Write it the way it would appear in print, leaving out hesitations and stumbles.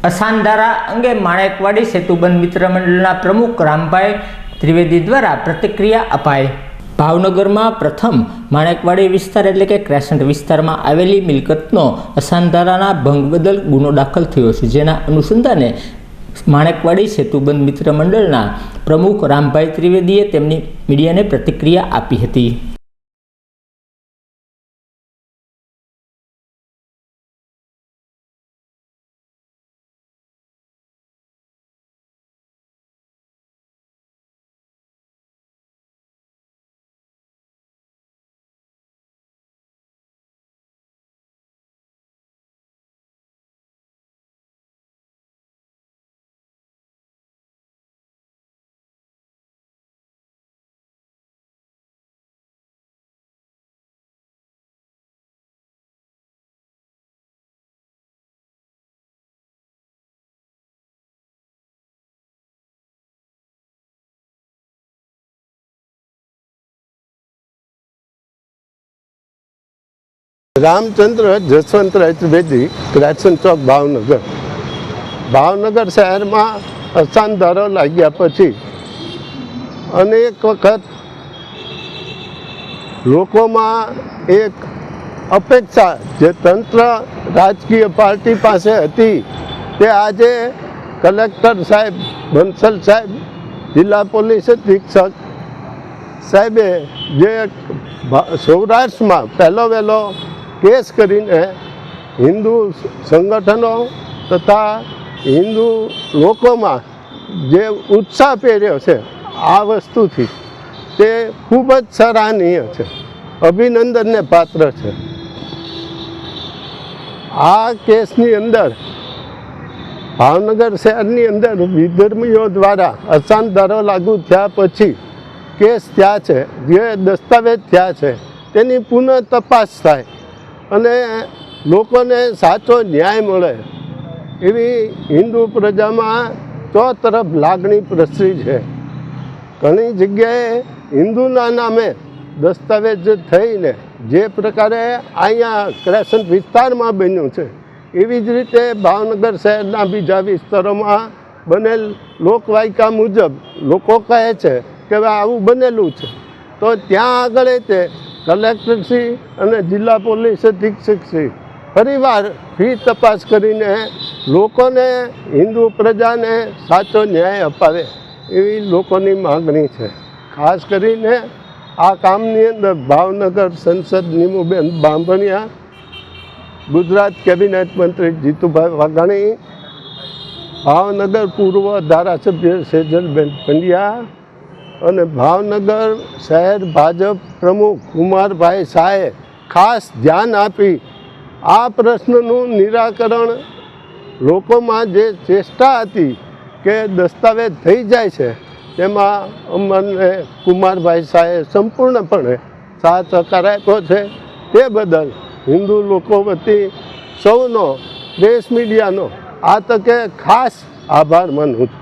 અસાનધારા અંગે માણેકવાડી સેતુબંધ મિત્ર મંડળના પ્રમુખ રામભાઈ ત્રિવેદી દ્વારા પ્રતિક્રિયા અપાઈ। ભાવનગરમાં પ્રથમ માણેકવાડી વિસ્તાર એટલે કે ક્રેસન્ટ વિસ્તારમાં આવેલી મિલકતનો અસાનધારાના ભંગ બદલ ગુનો દાખલ થયો છે, જેના અનુસંધાને માણેકવાડી સેતુબંધ મિત્ર મંડળના પ્રમુખ રામભાઈ ત્રિવેદીએ તેમની મીડિયાને પ્રતિક્રિયા આપી હતી। रामचंद्र जसवंतराय त्रिवेदी, क्रेसન્ટ चौक, भावनगर शहर में असानधारो लाग्या पछी अनेक वखत लोको में एक अपेक्षा जे तंत्र राजकीय पार्टी पासे हती ते आजे कलेक्टर साहेब, बंसल साहेब, जिला पोलीस अधीक्षक साहेबे जे सौराष्ट्र में पहलो वेलो केस करीने हिंदू संगठनों तथा हिंदू लोगों में जे उत्साह पेर्यो छे आ वस्तु थी ते खूब ज सराहनीय है, अभिनंदन ने पात्र है। आ केसनी अंदर भावनगर शहरनी अंदर विधर्मीओ द्वारा असानधारो लागू थया पछी केस थया छे, जे दस्तावेज थया छे तेनी पुनः तपास थाय અને લોકોને સાચો ન્યાય મળે એવી હિન્દુ પ્રજામાં ચોતરફ લાગણી પ્રસરી છે। ઘણી જગ્યાએ હિન્દુના નામે દસ્તાવેજ થઈને જે પ્રકારે અહીંયા ક્રેસન્ટ વિસ્તારમાં બન્યું છે એવી જ રીતે ભાવનગર શહેરના બીજા વિસ્તારોમાં બનેલ લોકવાયકા મુજબ લોકો કહે છે કે આવું બનેલું છે, તો ત્યાં આગળ તે कलेक्टरश्री અને जिला पोलीस अधीक्षकश्री फरीवार फी तपास करीने लोकोने, हिंदू प्रजाने साचो न्याय अपावे एवी लोकोनी मागणी है। खास करीने आ कामनी अंदर भावनगर संसद नीमूबेन बांभणिया, गुजरात कैबिनेट मंत्री जीतुभाई वाघाणी, भावनगर पूर्व धारासभ्य सेजलबेन पंड्या અને ભાવનગર શહેર ભાજપ પ્રમુખ કુમારભાઈ શાહે ખાસ ધ્યાન આપી આ પ્રશ્નનું નિરાકરણ લોકોમાં જે ચેષ્ટા હતી કે દસ્તાવેજ થઈ જાય છે તેમાં અમને કુમારભાઈ શાહે સંપૂર્ણપણે સાથ સહકાર આપ્યો છે। તે બદલ હિન્દુ લોકો વતી સૌનો, પ્રેસ મીડિયાનો આ તકે ખાસ આભાર માનું છું।